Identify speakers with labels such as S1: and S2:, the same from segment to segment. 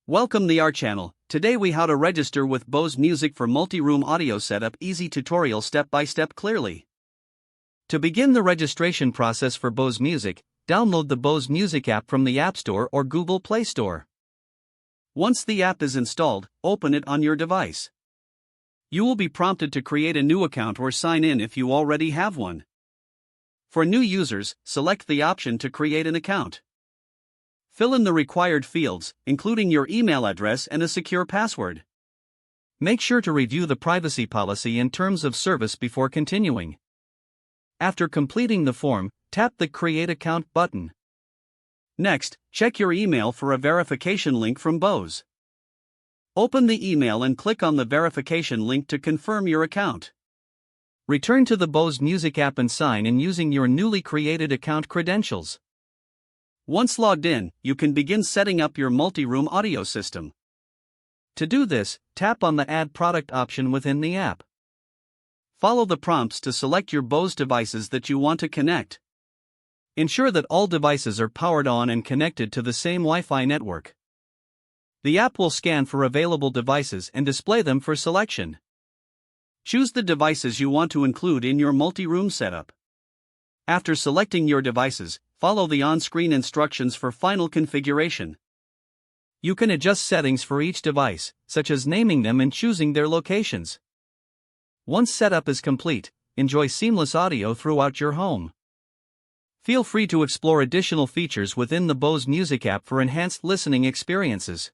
S1: Welcome to our channel. Today we how to register with Bose Music for multi-room audio setup. Easy tutorial step by step clearly. To begin the registration process for Bose Music, download the Bose Music app from the App Store or Google Play Store. Once the app is installed, open it on your device. You will be prompted to create a new account or sign in if you already have one. For new users, select the option to create an account. Fill in the required fields, including your email address and a secure password. Make sure to review the privacy policy and terms of service before continuing. After completing the form, tap the Create Account button. Next, check your email for a verification link from Bose. Open the email and click on the verification link to confirm your account. Return to the Bose Music app and sign in using your newly created account credentials. Once logged in, you can begin setting up your multi-room audio system. To do this, tap on the Add Product option within the app. Follow the prompts to select your Bose devices that you want to connect. Ensure that all devices are powered on and connected to the same Wi-Fi network. The app will scan for available devices and display them for selection. Choose the devices you want to include in your multi-room setup. After selecting your devices, follow the on-screen instructions for final configuration. You can adjust settings for each device, such as naming them and choosing their locations. Once setup is complete, enjoy seamless audio throughout your home. Feel free to explore additional features within the Bose Music app for enhanced listening experiences.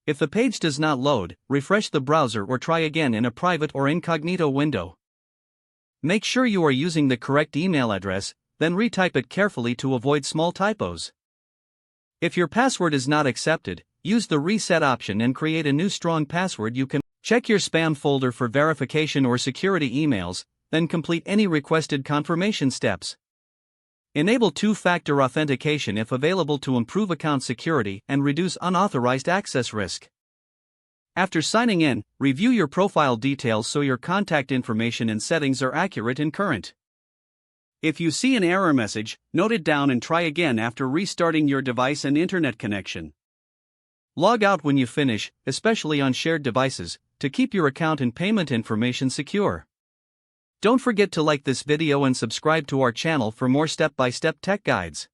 S1: If the page does not load, refresh the browser or try again in a private or incognito window. Make sure you are using the correct email address, then retype it carefully to avoid small typos. If your password is not accepted, use the reset option and create a new strong password. You can check your spam folder for verification or security emails, then complete any requested confirmation steps. Enable two-factor authentication if available to improve account security and reduce unauthorized access risk. After signing in, review your profile details so your contact information and settings are accurate and current. If you see an error message, note it down and try again after restarting your device and internet connection. Log out when you finish, especially on shared devices, to keep your account and payment information secure. Don't forget to like this video and subscribe to our channel for more step-by-step tech guides.